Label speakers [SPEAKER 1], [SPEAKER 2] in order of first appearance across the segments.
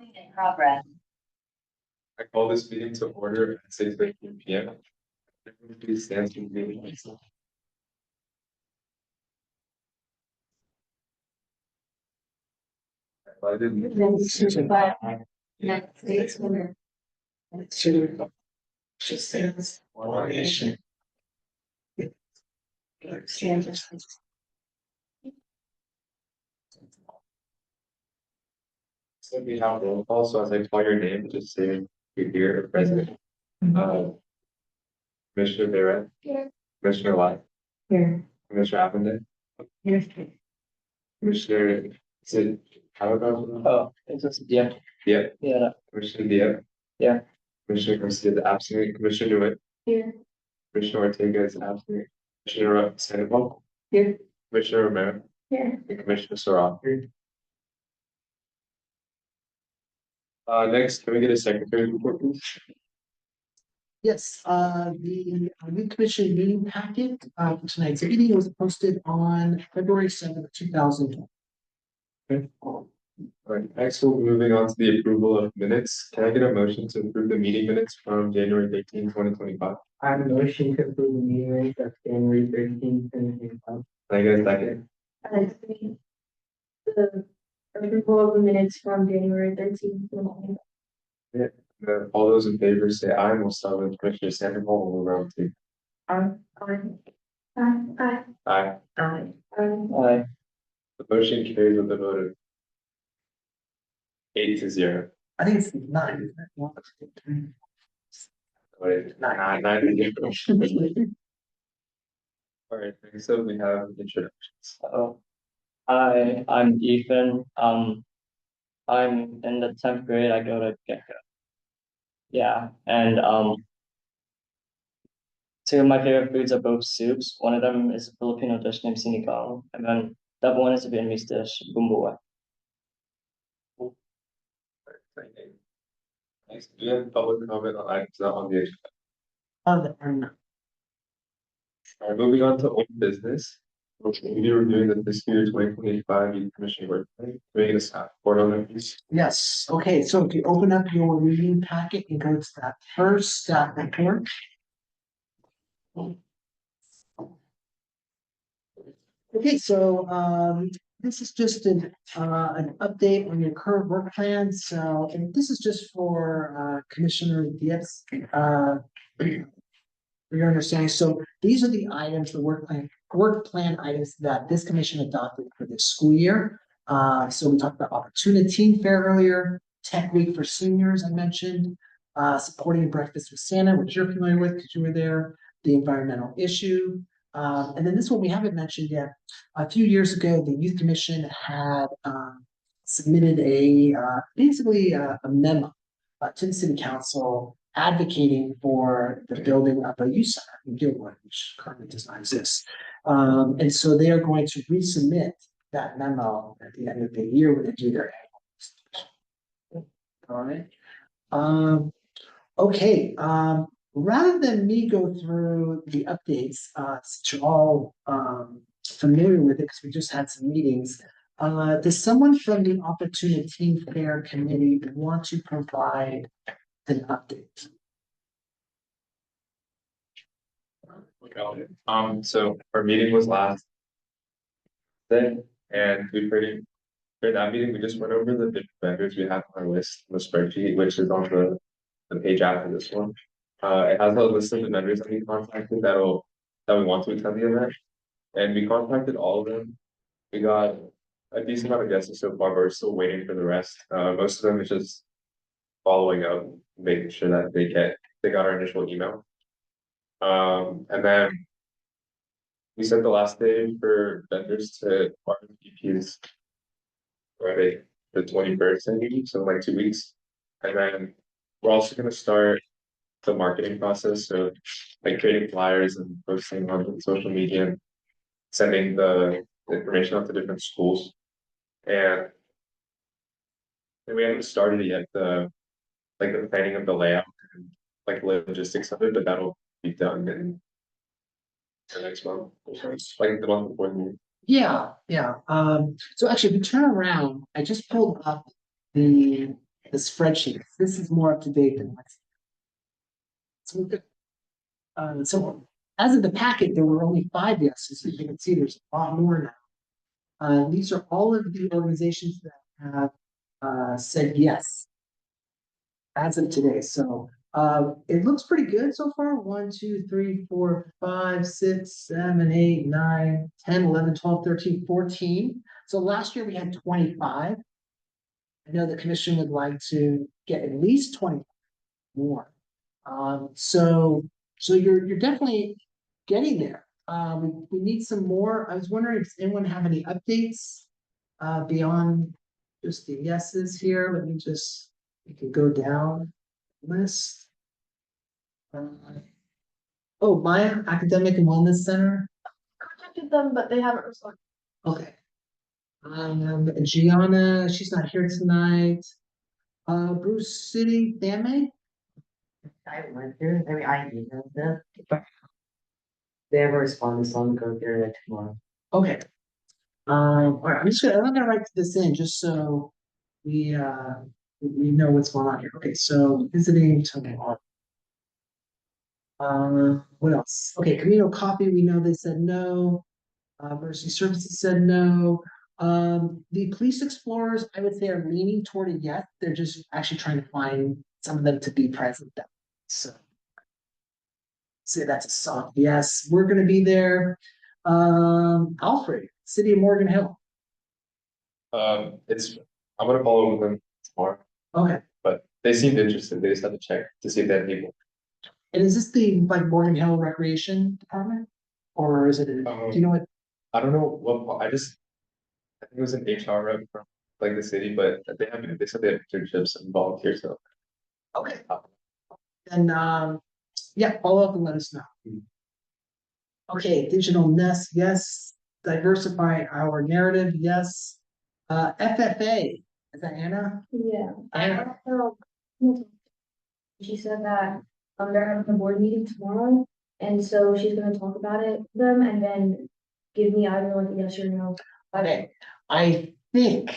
[SPEAKER 1] In progress.
[SPEAKER 2] I call this meeting to order at 6:15 p.m. Please stand to the meeting. I didn't.
[SPEAKER 1] United States of America.
[SPEAKER 3] She stands one nation.
[SPEAKER 2] So we have roll call, so as I call your name, just say you're here, President. Commissioner Barrett.
[SPEAKER 1] Here.
[SPEAKER 2] Commissioner White.
[SPEAKER 1] Here.
[SPEAKER 2] Commissioner Appleton.
[SPEAKER 1] Here.
[SPEAKER 2] Commissioner, is it, how about?
[SPEAKER 3] Oh, it's just, yeah,
[SPEAKER 2] Yeah,
[SPEAKER 3] yeah,
[SPEAKER 2] Commissioner Diaz.
[SPEAKER 3] Yeah.
[SPEAKER 2] Commissioner Garcia is absent, Commissioner DeWitt,
[SPEAKER 1] Here.
[SPEAKER 2] Commissioner Ortega is absent, Commissioner Sandoval,
[SPEAKER 1] Here.
[SPEAKER 2] Commissioner Romero,
[SPEAKER 1] Here.
[SPEAKER 2] and Commissioner Sorrell. Next, can we get a secretary report, please?
[SPEAKER 4] Yes, the new commission meeting packet for tonight's meeting was posted on February 7th, 2020.
[SPEAKER 2] All right, next we'll be moving on to the approval of minutes. Can I get a motion to approve the meeting minutes from January 13, 2025?
[SPEAKER 3] I have a motion to approve the meeting minutes of January 13, 2025.
[SPEAKER 2] Can I get a second?
[SPEAKER 1] The approval of the minutes from January 13th.
[SPEAKER 2] All those in favor say aye, and we'll start with Commissioner Sandoval, and we'll round two.
[SPEAKER 1] Aye. Aye.
[SPEAKER 2] Aye.
[SPEAKER 1] Aye.
[SPEAKER 3] Aye.
[SPEAKER 2] The motion carries with a vote of 8-0.
[SPEAKER 4] I think it's 9. Isn't it?
[SPEAKER 2] Wait, nine to 0. All right, so we have introductions.
[SPEAKER 3] I'm Ethan. I'm in the 10th grade. I go to Gecko. Yeah, and two of my favorite foods are both soups. One of them is a Filipino dish named sinigang, and then the other one is a Vietnamese dish, bumbuwa.
[SPEAKER 2] Next, do you have public comment on items not on the agenda?
[SPEAKER 4] Or not.
[SPEAKER 2] All right, moving on to old business. We'll be reviewing the fiscal year 2025 youth commission work plan. Can we get a staff report on that, please?
[SPEAKER 4] Yes, okay, so if you open up your meeting packet and go to that first staff report. Okay, so this is just an update on your current work plan. So, and this is just for Commissioner Diaz. For your understanding, so these are the items, the work plan items that this commission adopted for this school year. So we talked about Opportunity Fair earlier, Tech Week for seniors, I mentioned, supporting Breakfast with Santa, which you're familiar with because you were there, the environmental issue. And then this one we haven't mentioned yet. A few years ago, the Youth Commission had submitted basically a memo to the City Council advocating for the building of a youth center in Gilwood, which currently does not exist. And so they are going to resubmit that memo at the end of the year when they do their annual. All right. Okay. Rather than me go through the updates, since you're all familiar with it because we just had some meetings, does someone from the Opportunity Fair Committee want to provide an update?
[SPEAKER 2] So our meeting was last day, and during that meeting, we just went over the different vendors we have on our list, the spreadsheet, which is on the page after this one. It has a list of the vendors that we contacted that we want to attend the event, and we contacted all of them. We got a decent amount of guesses so far, but we're still waiting for the rest. Most of them is just following up, making sure that they got our initial email. And then we set the last day for vendors to RFPs Friday, the 21st, so like 2 weeks. And then we're also gonna start the marketing process, so like creating flyers and posting on social media, and sending the information out to different schools. And we haven't started yet the planning of the layout and like logistics of it, but that'll be done in the next month, like the month before the meeting.
[SPEAKER 4] Yeah. So actually, if you turn around, I just pulled up the the spreadsheet. This is more up to date than what's. So, so as of the packet, there were only 5 yeses. As you can see, there's a lot more now. These are all of the organizations that have said yes as of today. So it looks pretty good so far. 1, 2, 3, 4, 5, 6, 7, 8, 9, 10, 11, 12, 13, 14. So last year we had 25. I know the commission would like to get at least 20 more. So you're definitely getting there. We need some more. I was wondering if anyone have any updates beyond just the yeses here. Let me just, we can go down list. Oh, Maya Academic and Wellness Center.
[SPEAKER 1] Contacted them, but they haven't responded.
[SPEAKER 4] Okay. Gianna, she's not here tonight. Bruce City, Thame.
[SPEAKER 5] I went through, I mean, I emailed them, but they haven't responded, so I'm gonna go through it tomorrow.
[SPEAKER 4] Okay. All right, I'm gonna write this in just so we know what's going on here. Okay, so visiting tomorrow. What else? Okay, Camino Coffee, we know they said no. Emergency Services said no. The Police Explorers, I would say, are leaning toward a yes. They're just actually trying to find some of them to be present. So say that's a soft yes. We're gonna be there. Alfred, City of Morgan Hill.
[SPEAKER 2] I'm gonna follow up with them tomorrow,
[SPEAKER 4] Okay.
[SPEAKER 2] but they seemed interested. They just had to check to see if they had people.
[SPEAKER 4] And is this the like Morgan Hill Recreation Department? Or is it, do you know what?
[SPEAKER 2] I don't know what, I think it was an HR rep from like the city, but they said they have internships and volunteers, so.
[SPEAKER 4] Okay. Then, yeah, follow up and let us know. Okay, digital nest, yes. Diversify our narrative, yes. FFA, is that Anna?
[SPEAKER 1] Yeah.
[SPEAKER 4] Anna,
[SPEAKER 1] She said that they're having a board meeting tomorrow, and so she's gonna talk about it with them and then give me either like a yes or no.
[SPEAKER 4] okay, I think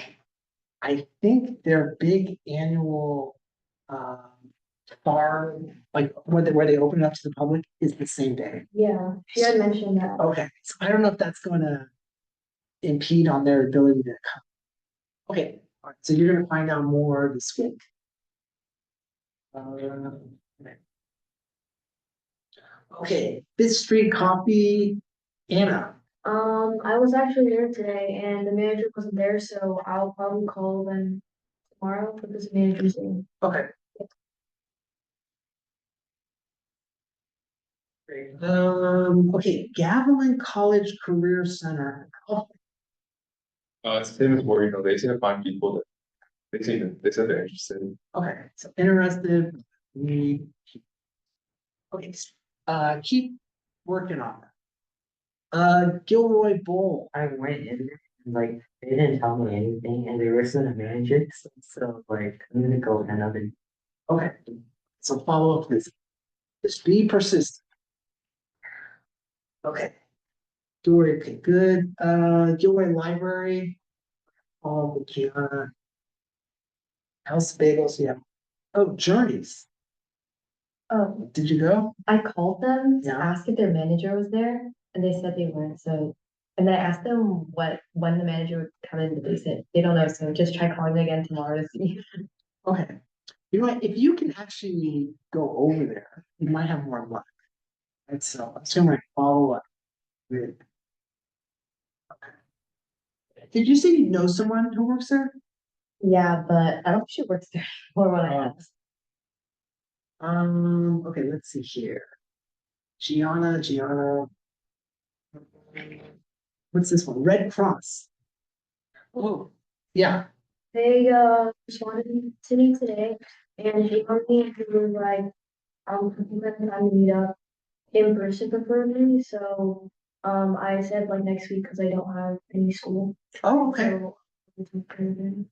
[SPEAKER 4] their big annual, farm, like where they open it up to the public is the same day.
[SPEAKER 1] Yeah, she had mentioned that.
[SPEAKER 4] Okay, so I don't know if that's gonna impede on their ability to come. Okay, all right, so you're gonna find out more this week. Okay, Fifth Street Coffee, Anna.
[SPEAKER 1] I was actually there today and the manager wasn't there, so I'll probably call them tomorrow because the manager's in.
[SPEAKER 4] Okay. Great. Okay, Gavilan College Career Center. Oh,
[SPEAKER 2] It's the same as Morgan Hill. They seem to find people that they said they're interested.
[SPEAKER 4] okay, so interested, need. Okay, keep working on that. Gilroy Bowl.
[SPEAKER 5] I went in there and like, they didn't tell me anything and they were still the manager, so like, I'm gonna go with another.
[SPEAKER 4] Okay, so follow up this. Just be persistent. Okay. Gilroy, okay, good. Gilroy Library. All the Kiana. House Bagels, yeah. Oh, Journeys. Did you go?
[SPEAKER 6] I called them to
[SPEAKER 4] Yeah.
[SPEAKER 6] ask if their manager was there, and they said they weren't, so. And then I asked them when the manager would come in, but they said they don't know, so just try calling again tomorrow to see.
[SPEAKER 4] Okay. You know what, if you can actually go over there, you might have more luck. And so I'm just gonna follow up with. Okay. Did you say you know someone who works there?
[SPEAKER 6] Yeah, but I don't think she works there anymore when I asked.
[SPEAKER 4] Okay, let's see here. Gianna. What's this one? Red Cross. Oh, yeah.
[SPEAKER 1] They responded to me today and she told me to was like, we had time to meet up in person preferably, so I said like next week because I don't have any school.
[SPEAKER 4] Oh, okay.
[SPEAKER 1] So,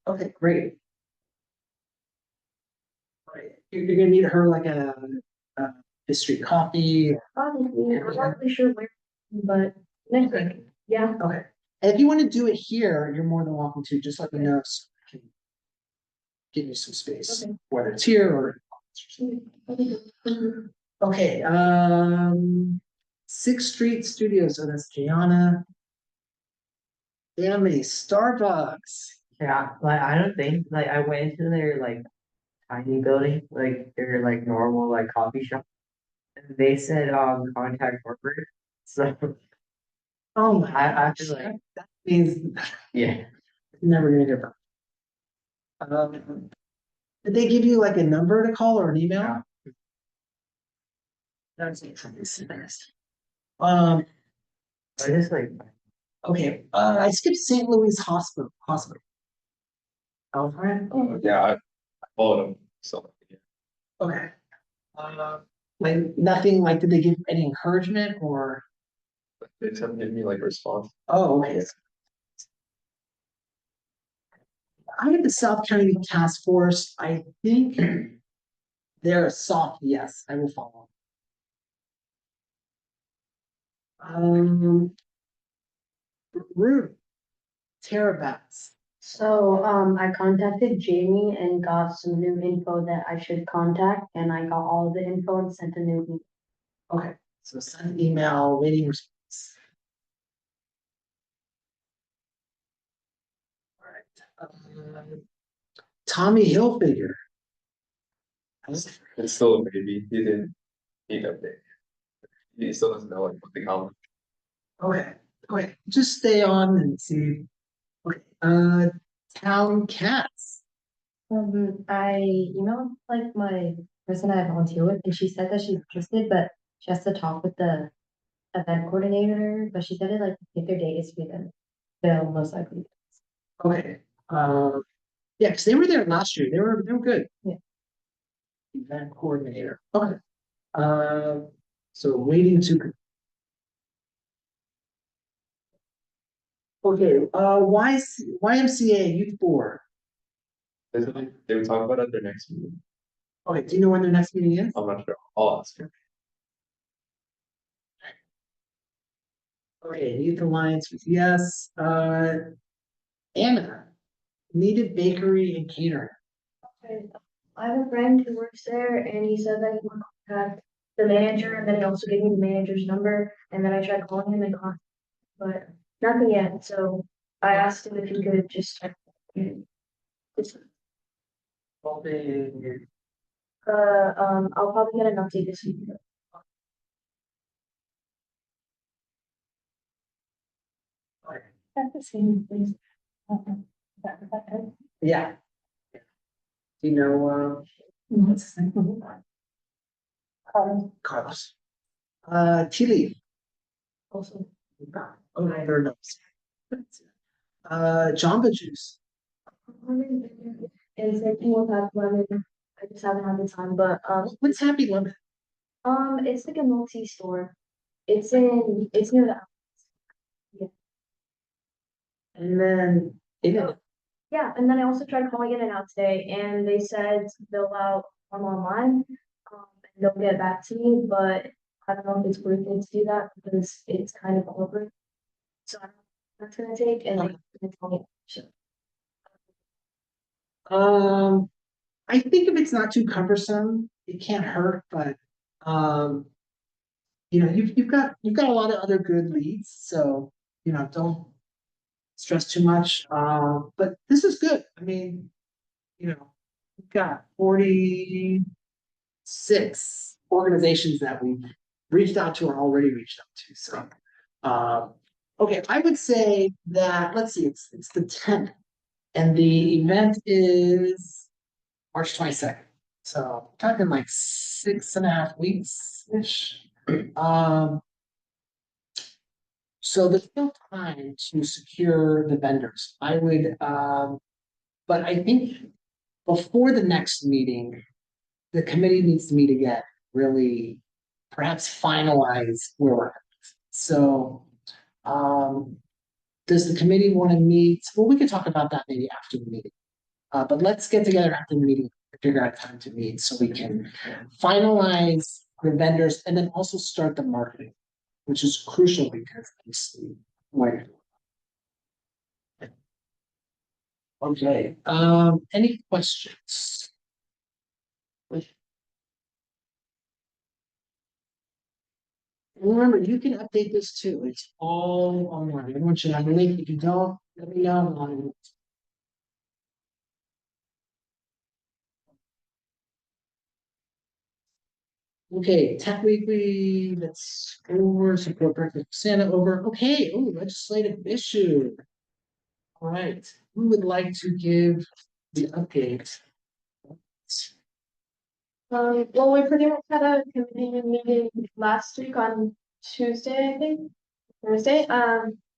[SPEAKER 4] Okay, great. Right. You're gonna meet her like a history coffee.
[SPEAKER 1] Probably, I'm not really sure where, but next week, yeah.
[SPEAKER 4] Okay. And if you want to do it here, you're more than welcome to, just let me know. So give you some space,
[SPEAKER 1] Okay.
[SPEAKER 4] whether it's here or.
[SPEAKER 1] Mhm.
[SPEAKER 4] Okay, Sixth Street Studios, so that's Gianna. Family, Starbucks.
[SPEAKER 5] Yeah, like, I don't think, like, I went into their, like, tiny building, like, their, like, normal, like, coffee shop. And they said, contact corporate, so,
[SPEAKER 4] Oh my
[SPEAKER 5] I
[SPEAKER 4] gosh,
[SPEAKER 5] feel like-
[SPEAKER 4] that means
[SPEAKER 5] yeah.
[SPEAKER 4] never gonna get back. Did they give you like a number to call or an email?
[SPEAKER 5] Yeah.
[SPEAKER 4] That's interesting. Um,
[SPEAKER 5] I just like,
[SPEAKER 4] okay, I skipped St. Louis Hospital. Alfred,
[SPEAKER 2] Yeah, I followed him, so. Yeah.
[SPEAKER 4] okay. Like nothing, like did they give any encouragement or,
[SPEAKER 2] They just haven't given me like a response.
[SPEAKER 4] oh, okay. I had the South County Task Force, I think they're a soft yes, I will follow. Rude. Tara Bats.
[SPEAKER 1] So, I contacted Jamie and got some new info that I should contact, and I got all the info and sent a new email.
[SPEAKER 4] Okay, so send email, waiting response. Alright. Tommy Hilfiger.
[SPEAKER 2] It's still a baby. He didn't need update. He still doesn't know like what the comment.
[SPEAKER 4] Okay, okay, just stay on and see. Okay, Town Cats.
[SPEAKER 6] I emailed like my person I volunteer with, and she said that she's interested, but she has to talk with the event coordinator, but she said it like if their date is free, then they'll most likely.
[SPEAKER 4] Okay, yeah, because they were there last year, they were good.
[SPEAKER 6] Yeah.
[SPEAKER 4] Event coordinator, okay. So waiting to. Okay, YMCA Youth Board.
[SPEAKER 2] They would talk about it at their next meeting.
[SPEAKER 4] Okay, do you know when their next meeting is?
[SPEAKER 2] I'm not sure. I'll ask her.
[SPEAKER 4] Okay, Youth Alliance with yes, Anna, Needed Bakery and Catering.
[SPEAKER 1] Okay, I have a friend who works there, and he said that he would contact the manager, and then he also gave me the manager's number, and then I tried calling him and contact, but nothing yet, so I asked him if he could just check. Just, I'll probably get an update this week. That's the same place.
[SPEAKER 4] Yeah. Do you know, what's his name? Carlos. Tea Leaf.
[SPEAKER 1] Also,
[SPEAKER 4] Oh, there are notes. Jamba Juice.
[SPEAKER 1] and same thing with Happy Lemon. I just haven't had the time, but
[SPEAKER 4] What's Happy Lemon?
[SPEAKER 1] it's like a multi-store. It's near the.
[SPEAKER 4] And then,
[SPEAKER 1] Yeah, and then I also tried calling In and Out today, and they said to fill out form online, and they'll get back to me, but I don't know if it's worth it to do that because it's kind of over. So I don't know what that's gonna take, and they're gonna tell me. So,
[SPEAKER 4] I think if it's not too cumbersome, it can't hurt, but, you've got a lot of other good leads, so, don't stress too much, but this is good, I mean, we've got 46 organizations that we've reached out to or already reached out to, so. Okay, I would say that, let's see, it's the 10th, and the event is March 22nd. So talking like 6.5 weeks-ish. So there's still time to secure the vendors. I would, but I think before the next meeting, the committee needs to meet again, really perhaps finalize where we're at. So, does the committee want to meet? Well, we could talk about that maybe after the meeting. But let's get together after the meeting to figure out time to meet so we can finalize the vendors and then also start the marketing, which is crucial because obviously, Okay, any questions? Remember, you can update this too. It's all online. Everyone should have a link. If you don't, let me know. Okay, Tech Weekly, that's over, support breakfast Santa over. Okay, oh, legislative issue. All right, who would like to give the update?
[SPEAKER 7] Well, we pretty much had a committee meeting last week on Tuesday, I think, Thursday.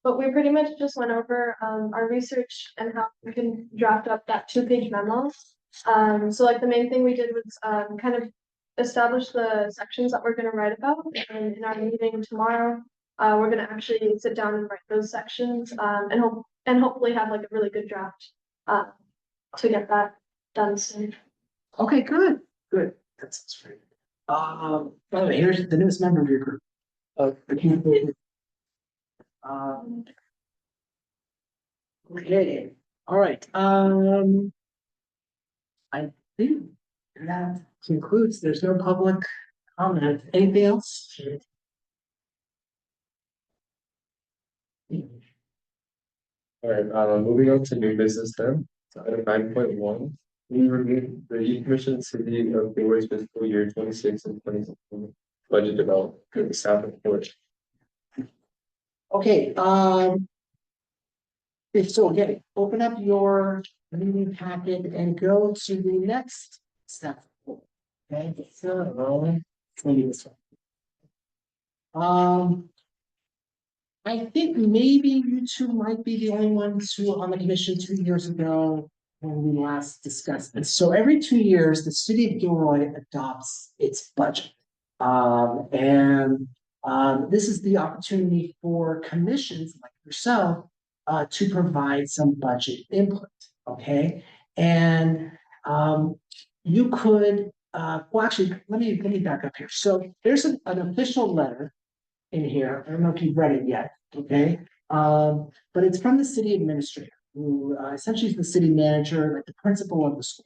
[SPEAKER 7] But we pretty much just went over our research and how we can draft up that 2-page memo. So like the main thing we did was kind of establish the sections that we're gonna write about, and in our meeting tomorrow, we're gonna actually sit down and write those sections, and hopefully have like a really good draft to get that done soon.
[SPEAKER 4] Okay, good, good. That sounds great. By the way, here's the newest member of your group. Um, okay, all right, I think that concludes, there's no public comment. Anything else?
[SPEAKER 2] All right, moving on to new business then, so item 9.1. We reviewed the E-Commission City of February's fiscal year 26 and 27 budget development, the staff report.
[SPEAKER 4] Okay, if so, again, open up your meeting packet and go to the next step. Okay, so, maybe this one. I think maybe you two might be the only ones who on the commission 2 years ago when we last discussed this. So every 2 years, the city of Gilroy adopts its budget. This is the opportunity for commissions like yourself to provide some budget input, okay? And you could, well, actually, let me back up here. So there's an official letter in here. I don't know if you've read it yet, okay? But it's from the city administrator, who essentially is the city manager, like the principal of the school.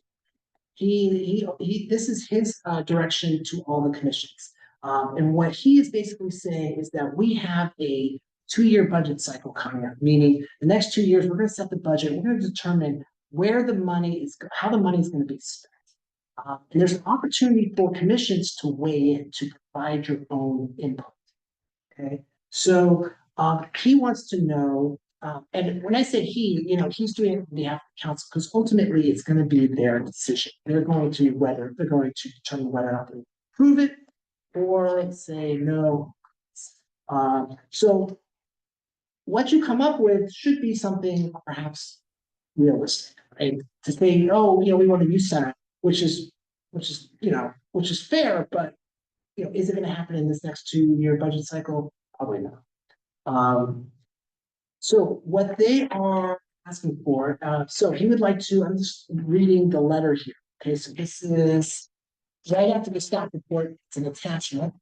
[SPEAKER 4] This is his direction to all the commissions. And what he is basically saying is that we have a 2-year budget cycle coming up, meaning the next 2 years, we're going to set the budget, we're going to determine where the money is, how the money is going to be spent. And there's an opportunity for commissions to weigh in, to provide your own input. Okay, so he wants to know, and when I say he, he's doing it on behalf of the council, because ultimately it's going to be their decision. They're going to determine whether or not they approve it or say no. So what you come up with should be something perhaps realistic, right? To say, oh, we want to use that, which is fair, but is it going to happen in this next 2-year budget cycle? Probably not. So what they are asking for, so he would like to, I'm just reading the letter here. Okay, so this is right after the staff report, it's an attachment.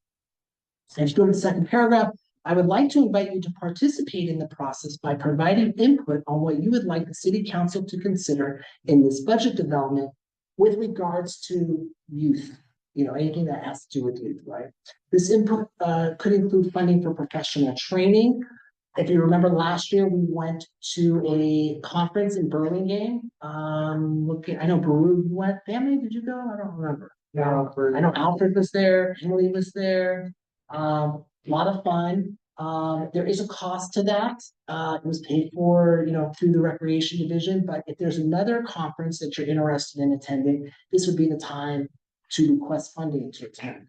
[SPEAKER 4] And if you go to the second paragraph, I would like to invite you to participate in the process by providing input on what you would like the city council to consider in this budget development with regards to youth. Anything that has to do with youth, right? This input could include funding for professional training. If you remember last year, we went to a conference in Burlingame. I know Baru went. Family, did you go? I don't remember. No, I know Alfred was there. Emily was there. A lot of fun. There is a cost to that. It was paid for, through the recreation division. But if there's another conference that you're interested in attending, this would be the time to request funding to attend.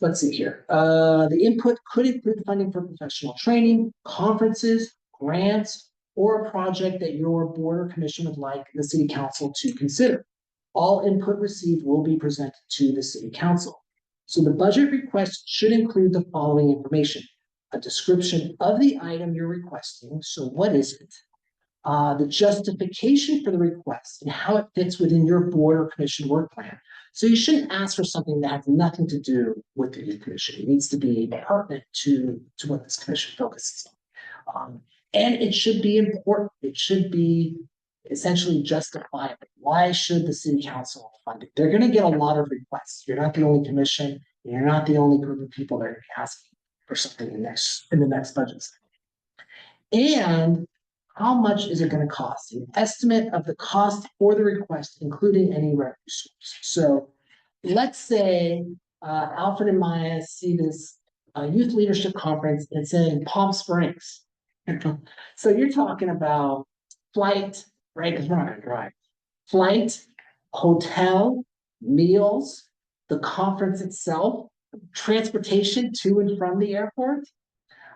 [SPEAKER 4] Let's see here. The input could include funding for professional training, conferences, grants, or a project that your board or commission would like the city council to consider. All input received will be presented to the city council. So the budget request should include the following information: a description of the item you're requesting. So what is it? The justification for the request and how it fits within your board or commission work plan. So you shouldn't ask for something that has nothing to do with the commission. It needs to be pertinent to what this commission focuses on. And it should be important. It should be essentially justifiable. Why should the city council fund it? They're gonna get a lot of requests. You're not the only commission, you're not the only group of people that are asking for something in the next budget cycle. And how much is it gonna cost? An estimate of the cost for the request, including any revenue source. So let's say Alfred and Maya see this youth leadership conference and it's in Palm Springs. So you're talking about flight, right? Because we're not gonna drive. Flight, hotel, meals, the conference itself, transportation to and from the airport.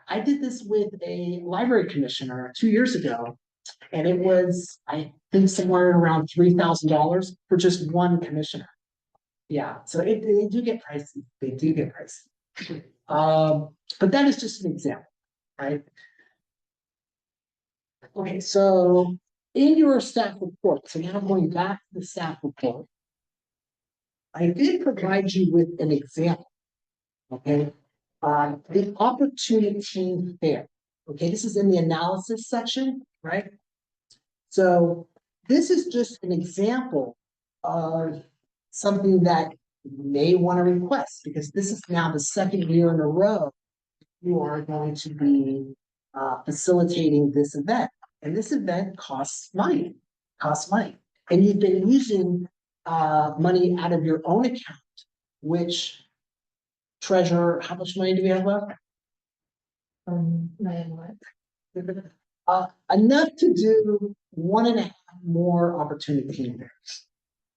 [SPEAKER 4] I did this with a library commissioner 2 years ago, and it was, I think, somewhere around $3,000 for just one commissioner. Yeah, so they do get pricey. They do get pricey. But that is just an example, right? Okay, so in your staff report, so now I'm going back to the staff report. I did provide you with an example. Okay, the opportunity fair. Okay, this is in the analysis section, right? So this is just an example of something that you may want to request, because this is now the second year in a row you are going to be facilitating this event. And this event costs money, And you've been using money out of your own account, which treasurer, how much money do we have left? Enough to do 1.5 more opportunity fairs.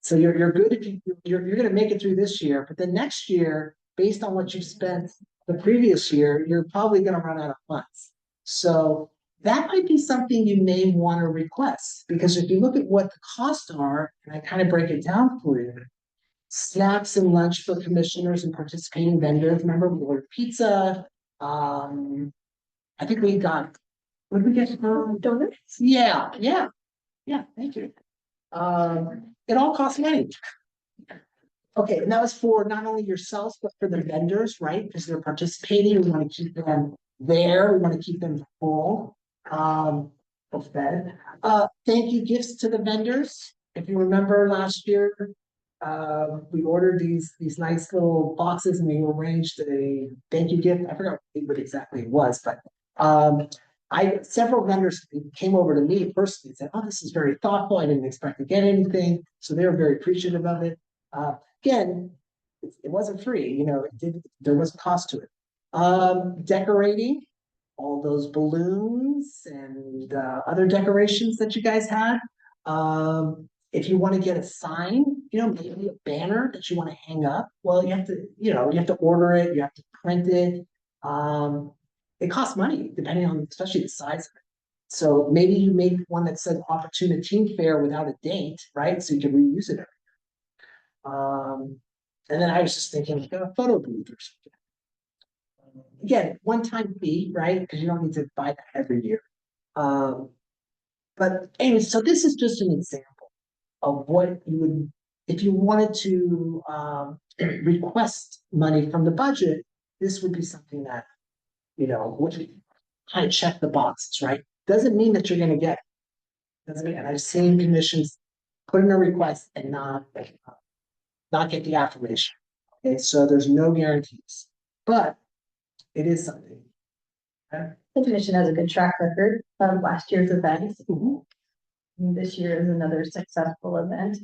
[SPEAKER 4] So you're good if you're gonna make it through this year, but then next year, based on what you spent the previous year, you're probably gonna run out of funds. So that might be something you may want to request, because if you look at what the costs are, and I kind of break it down for you. Snacks and lunch for commissioners and participating vendors. Remember, we ordered pizza. I think we got, what did we get?
[SPEAKER 1] Donuts?
[SPEAKER 4] Yeah, thank you. It all costs money. Okay, and that was for not only yourselves, but for the vendors, right? Because they're participating, we want to keep them there, we want to keep them full. Fed. Thank you gifts to the vendors. If you remember last year, we ordered these nice little boxes and we arranged a thank you gift. I forgot what exactly it was, but several vendors came over to me personally and said, "Oh, this is very thoughtful. I didn't expect to get anything," so they were very appreciative of it. Again, it wasn't free, there was a cost to it. Decorating, all those balloons and other decorations that you guys had. If you want to get a sign, maybe a banner that you want to hang up, well, you have to order it, you have to print it. It costs money, depending on, especially the size of it. So maybe you make one that says Opportunity Fair without a date, right? So you can reuse it. And then I was just thinking like a photo booth or something. Again, one-time fee, right? Because you don't need to buy that every year. But anyway, so this is just an example of what you would, if you wanted to request money from the budget, this would be something that, would kind of check the boxes, right? Doesn't mean that you're gonna get it. Doesn't mean, and I've seen commissions put in a request and not get the affirmation. Okay, so there's no guarantees, but it is something.
[SPEAKER 6] The commission has a good track record of last year's events. This year is another successful event.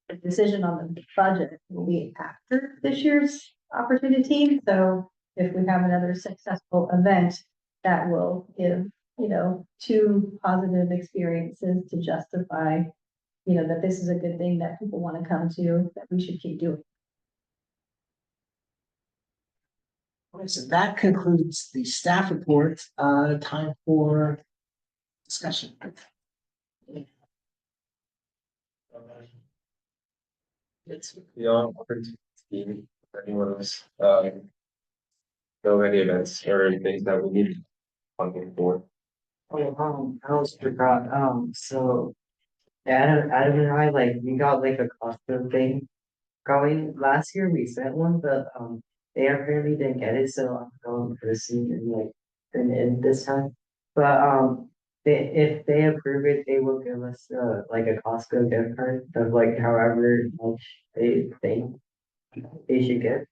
[SPEAKER 6] The decision on the budget will be after this year's opportunity. So if we have another successful event, that will give, 2 positive experiences to justify, that this is a good thing that people want to come to, that we should keep doing.
[SPEAKER 4] Okay, so that concludes the staff report. Time for discussion.
[SPEAKER 2] It's beyond opportunity, for anyone else, know any events or things that we need funding for.
[SPEAKER 5] Oh, I almost forgot, so. Adam and I, we got a costume thing going. Last year we sent one, but, they apparently didn't get it, so I'm going for the scene and in this time. But, if they approve it, they will give us like a Costco gift card of like however much they think they should get.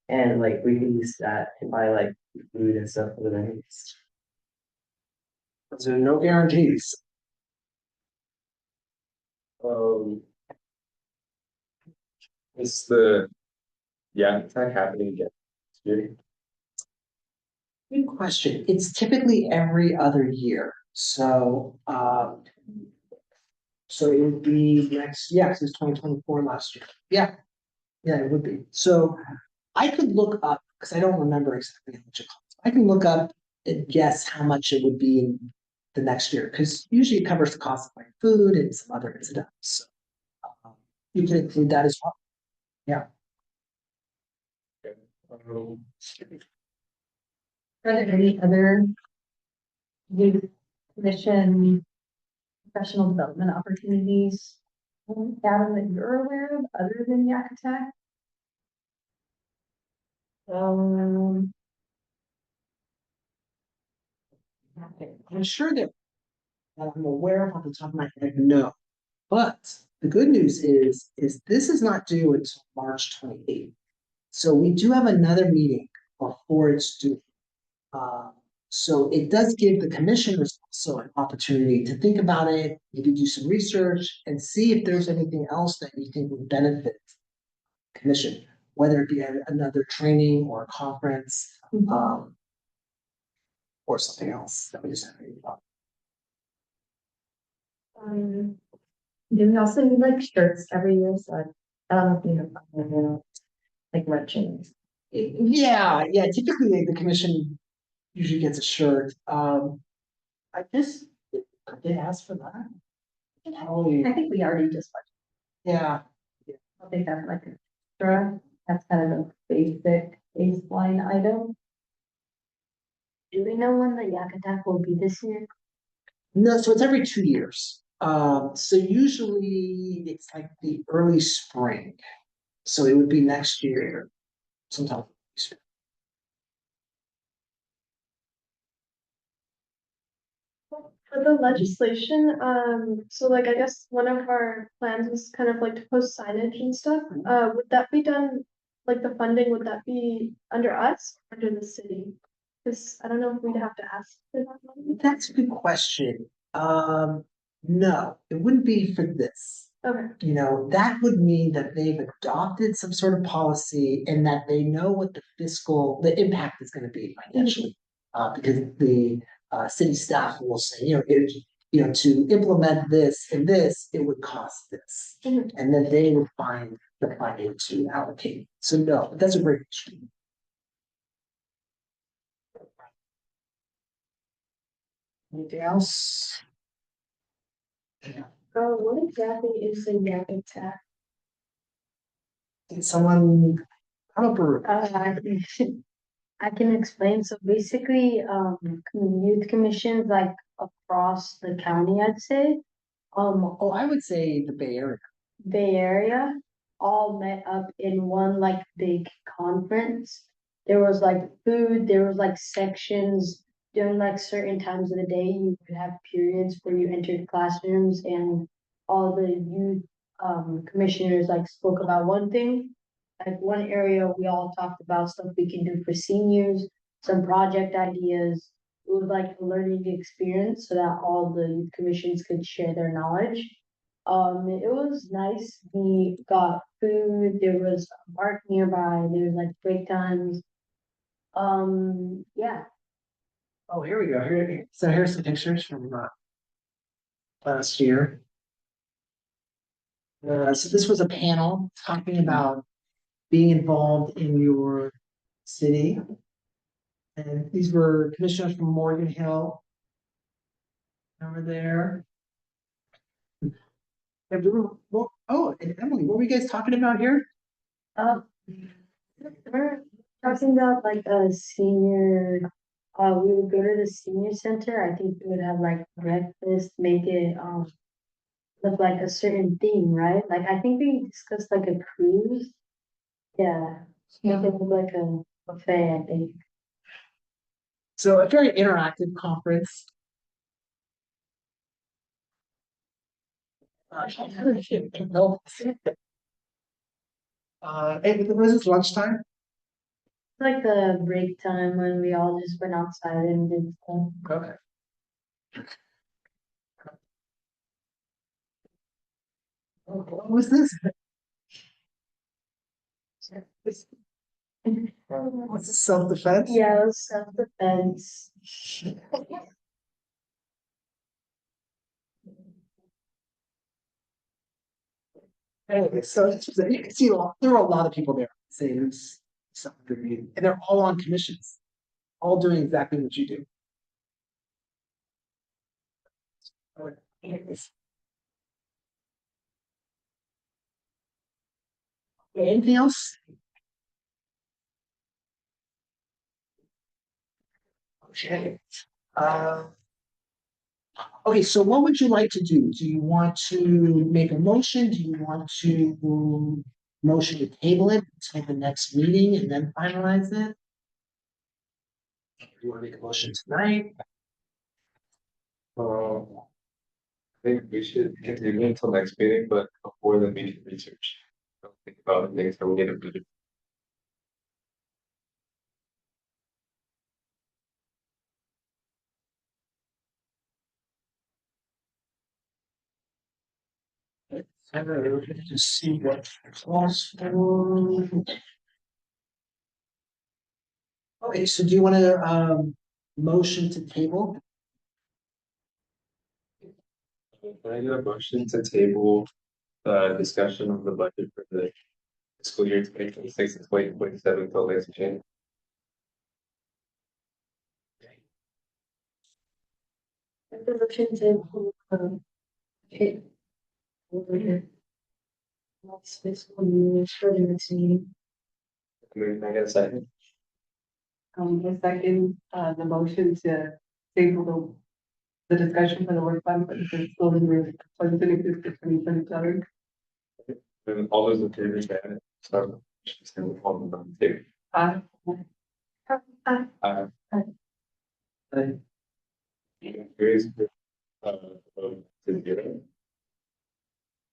[SPEAKER 5] And like we can use that to buy like food and stuff for the vendors.
[SPEAKER 4] So no guarantees.
[SPEAKER 2] Um. Is the, yeah, it's not happening again. this year?
[SPEAKER 4] Good question. It's typically every other year, so, so it would be next, yes, it's 2024 last year. Yeah. Yeah, it would be. So I could look up, because I don't remember exactly how much it costs. I can look up and guess how much it would be in the next year, because usually it covers the cost of like food and some other incidents. So, you can include that as well.
[SPEAKER 2] Um,
[SPEAKER 6] Are there any other youth commission professional development opportunities, Adam, that you're aware of other than Yakutat?
[SPEAKER 4] I'm sure that I'm aware of off the top of my head, no. But the good news is this is not due until March 28th. So we do have another meeting before it's due. So it does give the commissioners also an opportunity to think about it, maybe do some research and see if there's anything else that you think would benefit commission, whether it be another training or a conference, or something else that we just haven't even thought.
[SPEAKER 6] Do we also need like shirts every year? So I don't know if you know, like merchants.
[SPEAKER 4] Yeah, typically the commission usually gets a shirt. I guess, could they ask for that? Probably,
[SPEAKER 6] I think we already just,
[SPEAKER 4] yeah,
[SPEAKER 6] I think that's like extra, that's kind of a basic baseline item. Do we know when the Yak Attack will be this year?
[SPEAKER 4] no, so it's every 2 years. So usually it's like the early spring. So it would be next year sometime.
[SPEAKER 7] For the legislation, so like I guess one of our plans was kind of like to post signage and stuff. Would that be done, like the funding, would that be under us, or under the city? Cause I don't know if we'd have to ask for that money.
[SPEAKER 4] That's a good question. No, it wouldn't be for this.
[SPEAKER 7] Okay,
[SPEAKER 4] You know, that would mean that they've adopted some sort of policy and that they know what the impact is gonna be financially. Because the city staff will say, to implement this and this, it would cost this.
[SPEAKER 7] Mhm.
[SPEAKER 4] And then they would find the funding to allocate. So no, that's a great question. Anything else?
[SPEAKER 1] What exactly is the Yak Attack?
[SPEAKER 4] Did someone come up or?
[SPEAKER 1] I can explain. So basically, youth commissions like across the county, I'd say,
[SPEAKER 4] Oh, I would say the Bay Area.
[SPEAKER 1] Bay Area, all met up in one like big conference. There was like food, there was like sections during like certain times of the day. You could have periods where you entered classrooms and all the youth commissioners like spoke about one thing. Like one area we all talked about stuff we can do for seniors, some project ideas. It was like a learning experience so that all the youth commissions could share their knowledge. It was nice. We got food. There was a park nearby. There was like break times. Yeah.
[SPEAKER 4] Oh, here we go. So here's some pictures from last year. So this was a panel talking about being involved in your city. And these were commissioners from Morgan Hill. Over there. And and Emily, what were you guys talking about here?
[SPEAKER 1] Um, we're talking about like a senior. We would go to the senior center. I think we would have like breakfast, make it look like a certain theme, right? Like I think we discussed like a cruise. Yeah, make it look like a buffet, I think.
[SPEAKER 4] So a very interactive conference. No. Hey, was this lunchtime?
[SPEAKER 1] Like the break time when we all just went outside and did stuff.
[SPEAKER 4] Okay. What was this? What's this, self-defense?
[SPEAKER 1] Yeah, it was self-defense.
[SPEAKER 4] Anyway, so you can see there were a lot of people there saying there's something good meeting, and they're all on commissions, all doing exactly what you do. Anyways. Anything else? Okay. Okay, so what would you like to do? Do you want to make a motion? Do you want to motion to table it until the next meeting and then finalize it? Do you want to make a motion tonight?
[SPEAKER 2] I think we should continue until next meeting, but before the meeting research. Don't think about the things that we need to do.
[SPEAKER 4] To see what clause for. Okay, so do you want to motion to table?
[SPEAKER 2] Can I get a motion to table the discussion of the budget for the fiscal year 2026 and 2027 until next January?
[SPEAKER 1] The motion to, it. Over here. Next fiscal year for the next meeting.
[SPEAKER 2] Can I get a second?
[SPEAKER 8] The second, the motion to table the discussion for the work plan for the fiscal year 2026-2027.
[SPEAKER 2] And all those in favor, say aye. So, just gonna call them on the table.
[SPEAKER 8] Aye.
[SPEAKER 2] Carries, vote to zero.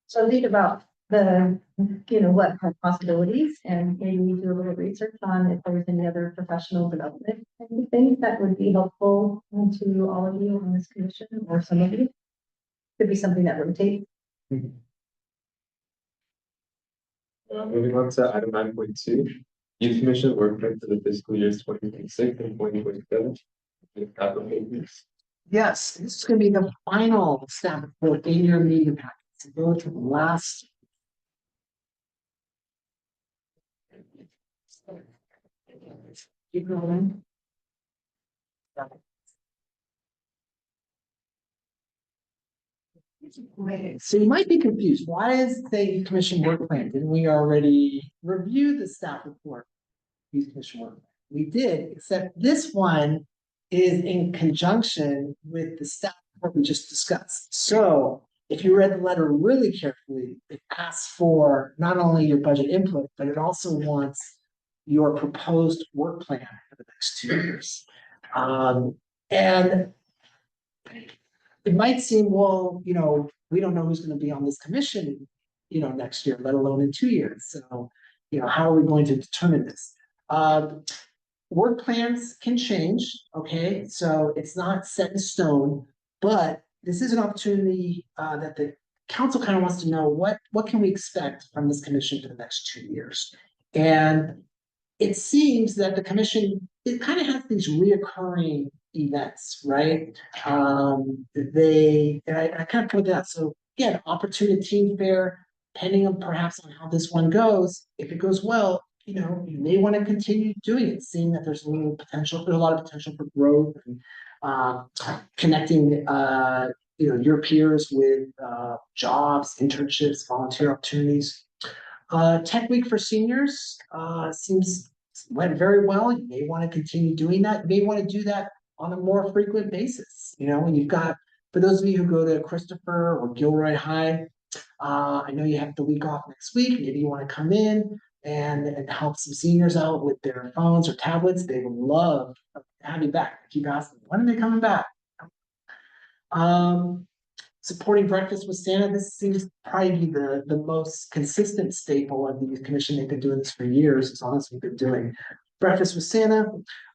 [SPEAKER 6] Something about the, what are possibilities and maybe do a little research on if there's any other professional development. Things that would be helpful to all of you on this commission or some of you. Could be something that rotates.
[SPEAKER 2] Moving on to item 9.2, youth commission work plan for the fiscal years 2026 and 2027. Applications.
[SPEAKER 4] Yes, this is gonna be the final step for in your meeting packet. So go to the last. Keep going. So you might be confused. Why is the youth commission work plan? Didn't we already review the staff report? Youth commission work plan. We did, except this one is in conjunction with the staff report we just discussed. So if you read the letter really carefully, it asks for not only your budget input, but it also wants your proposed work plan for the next 2 years. And it might seem, well, we don't know who's going to be on this commission, next year, let alone in 2 years. So, how are we going to determine this? Work plans can change, okay? So it's not set in stone, but this is an opportunity that the council kind of wants to know what can we expect from this commission for the next 2 years. And it seems that the commission, it kind of has these reoccurring events, right? And I kind of pointed out, so again, opportunity team fair, depending on perhaps on how this one goes, if it goes well, you may want to continue doing it, seeing that there's a lot of potential for growth and connecting your peers with jobs, internships, volunteer opportunities. Tech Week for seniors went very well. You may want to continue doing that. You may want to do that on a more frequent basis. When you've got, for those of you who go to Christopher or Gilroy High, I know you have the week off next week. Maybe you want to come in and help some seniors out with their phones or tablets. They would love to have you back. Keep asking, when are they coming back? Supporting breakfast with Santa, this seems to probably be the most consistent staple of the youth commission. They've been doing this for years, as long as we've been doing breakfast with Santa.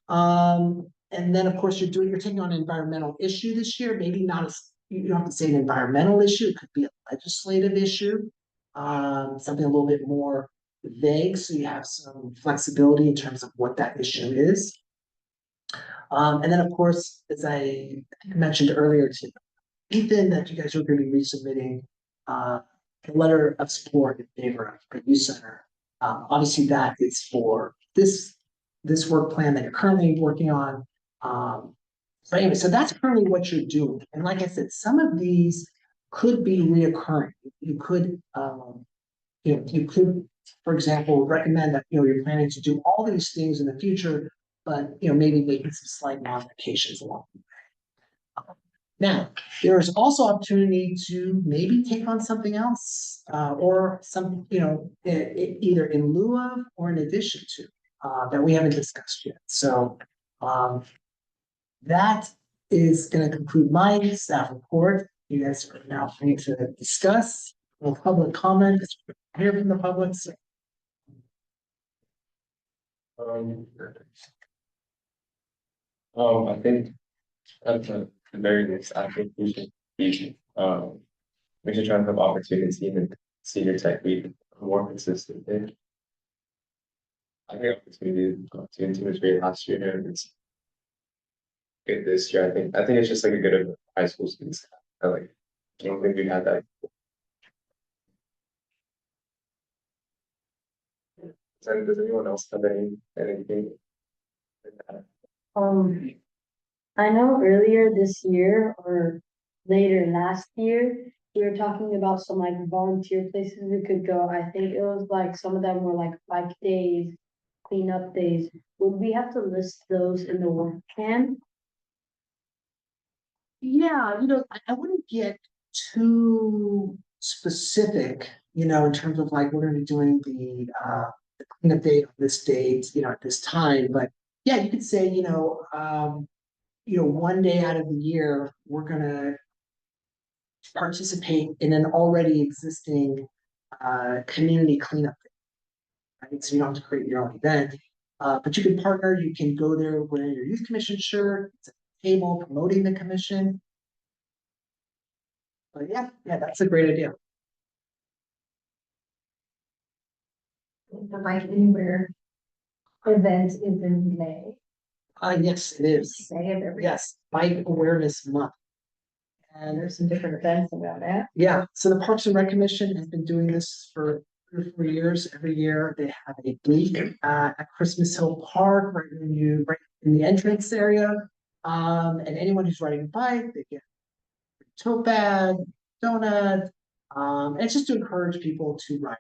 [SPEAKER 4] And then, of course, you're taking on an environmental issue this year, maybe not as, you don't have to say an environmental issue, it could be a legislative issue. Something a little bit more vague, so you have some flexibility in terms of what that issue is. And then, of course, as I mentioned earlier to Ethan, that you guys are going to be resubmitting a letter of support in favor of the youth center. Obviously, that is for this work plan that you're currently working on. So anyway, so that's currently what you're doing. And like I said, some of these could be reoccurring. You could, for example, recommend that, you're planning to do all these things in the future, but, maybe making some slight modifications along the way. Now, there is also opportunity to maybe take on something else, or some, either in lieu of or in addition to, that we haven't discussed yet. So, that is going to conclude my staff report. You guys are now free to discuss, public comment, hear from the public. So,
[SPEAKER 2] I think at the very least, I think we should try to have opportunity in the senior tech week more consistently. I think opportunity was great last year and it's good this year. I think it's just like a good of high school students. I don't think we had that. Does anyone else have anything?
[SPEAKER 1] I know earlier this year or later last year, we were talking about some like volunteer places we could go. I think it was like some of them were like bike days, cleanup days. Would we have to list those in the work plan?
[SPEAKER 4] yeah, I wouldn't get too specific, in terms of like, we're going to be doing the cleanup day on this date, at this time. But yeah, you could say, one day out of the year, we're going to participate in an already existing community cleanup day, right? So you don't have to create your own event, but you can partner. You can go there wearing your youth commission shirt, it's a table promoting the commission. But yeah, that's a great idea.
[SPEAKER 6] The Bike Anywhere event is in May.
[SPEAKER 4] Yes, it is.
[SPEAKER 6] May of every.
[SPEAKER 4] Yes, Bike Awareness Month.
[SPEAKER 6] And there's some different events about that.
[SPEAKER 4] Yeah, so the Parks and Rec Commission has been doing this for 3 or 4 years. Every year they have a week at Christmas Hill Park, right in the entrance area. And anyone who's riding a bike, they get a tote bag, donut. And it's just to encourage people to ride,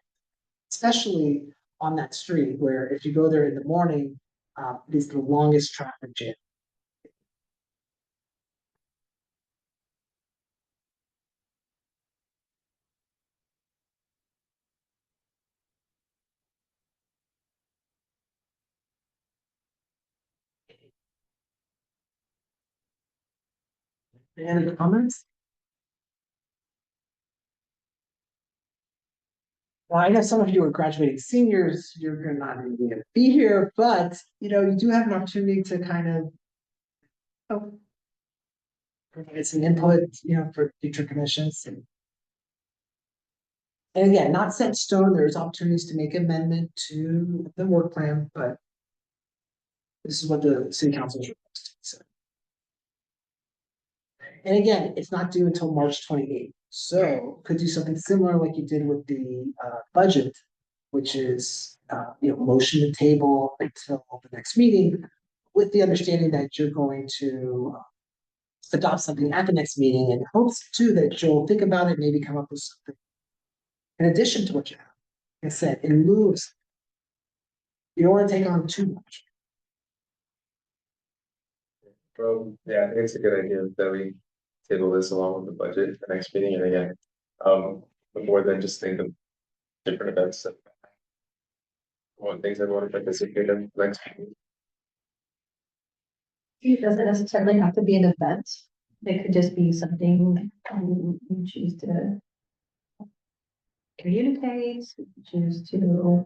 [SPEAKER 4] especially on that street where if you go there in the morning, it is the longest traffic jam. Any comments? Well, I know some of you are graduating seniors, you're not even gonna be here, but you do have an opportunity to kind of provide some input, for future commissions. And again, not set in stone, there's opportunities to make amendment to the work plan, but this is what the city council is requesting. So. And again, it's not due until March 28th. So could do something similar like you did with the budget, which is, motion to table until the next meeting with the understanding that you're going to adopt something at the next meeting and hopes too that you'll think about it, maybe come up with something in addition to what you have. Like I said, in lieu of, you don't want to take on too much.
[SPEAKER 2] Yeah, I think it's a good idea that we table this along with the budget for next meeting. And again, more than just think of different events that things I want to participate in next meeting.
[SPEAKER 6] It doesn't necessarily have to be an event. It could just be something you choose to communicate, choose to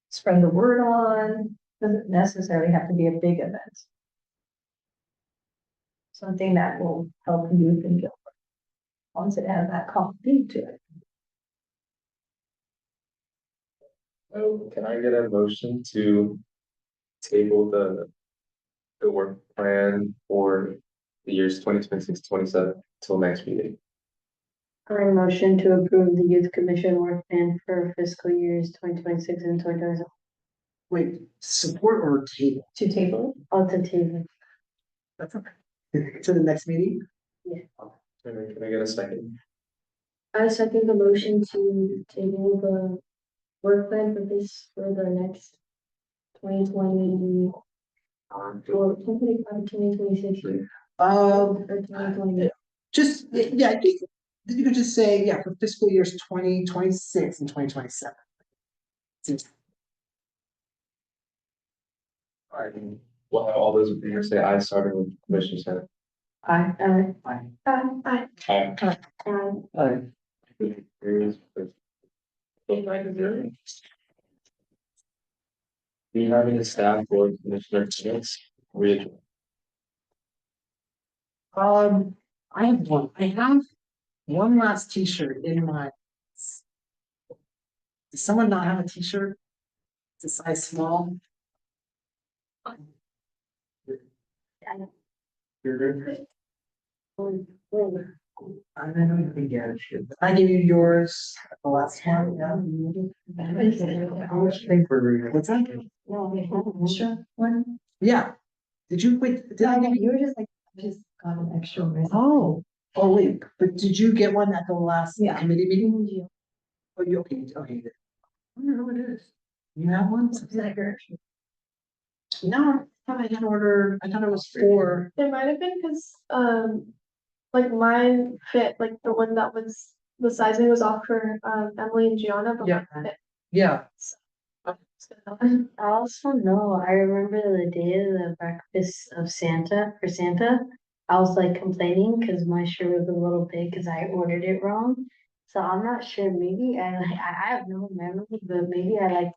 [SPEAKER 6] spread the word on, doesn't necessarily have to be a big event. Something that will help youth and Gilbert, once it has that common theme to it.
[SPEAKER 2] So can I get a motion to table the work plan for the years 2026-27 till next meeting?
[SPEAKER 6] I motion to approve the youth commission work plan for fiscal years 2026 and 2027.
[SPEAKER 4] Wait, support or table?
[SPEAKER 6] To table? Oh, to table.
[SPEAKER 4] That's okay. To the next meeting?
[SPEAKER 2] Can I get a second?
[SPEAKER 1] I second the motion to table the work plan for the next 2020. Or 2025, 2026 year, or 2020.
[SPEAKER 4] Just, yeah, I think you could just say, yeah, for fiscal years 2026 and 2027.
[SPEAKER 2] All right, well, all those in favor say aye, starting with Commissioner Smith.
[SPEAKER 8] I,
[SPEAKER 7] I,
[SPEAKER 2] Aye.
[SPEAKER 3] Aye.
[SPEAKER 2] Do you have any staff or commissioner comments?
[SPEAKER 4] I have one. I have one last T-shirt in my. Does someone not have a T-shirt? It's a size small. I don't think you have a shirt. I give you yours, the last one, yeah. What's that?
[SPEAKER 6] Sure. One.
[SPEAKER 4] Yeah. Did you, wait, did I give you?
[SPEAKER 6] You were just like, I just got an extra one.
[SPEAKER 4] Oh, wait, but did you get one at the last
[SPEAKER 6] Yeah.
[SPEAKER 4] committee meeting? Oh, you, okay, okay. I wonder who it is. You have one? No, I thought I had ordered, I thought it was 4.
[SPEAKER 7] it might have been because, like mine fit, like the one that was, the sizing was off for, Emily and Gianna, but
[SPEAKER 4] Yeah.
[SPEAKER 7] mine fit.
[SPEAKER 4] Yeah.
[SPEAKER 1] I also know, I remember the day of the breakfast of Santa, for Santa, I was like complaining because my shirt was a little big because I ordered it wrong. So I'm not sure, maybe I have no memory, but maybe I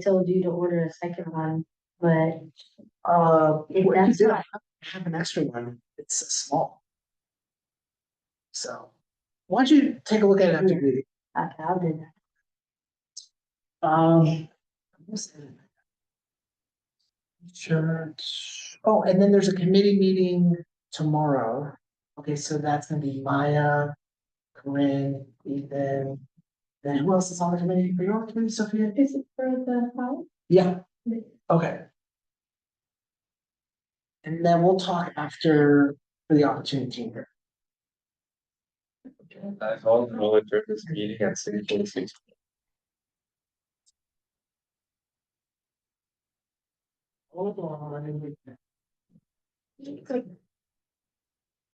[SPEAKER 1] told you to order a second one, but if
[SPEAKER 4] What you
[SPEAKER 1] that's
[SPEAKER 4] did,
[SPEAKER 1] not,
[SPEAKER 4] I have an extra one, it's small. So, why don't you take a look at it after the meeting?
[SPEAKER 1] okay, I'll do that.
[SPEAKER 4] Church. Oh, and then there's a committee meeting tomorrow. Okay, so that's gonna be Maya, Corinne, Ethan. Then who else is on the committee? Are you on the committee, Sophia?
[SPEAKER 7] Is it for the house?
[SPEAKER 4] Yeah. Okay. And then we'll talk after for the opportunity here.
[SPEAKER 2] That's all, we'll adjourn this meeting at 6:46.
[SPEAKER 4] Hold on.
[SPEAKER 7] It's like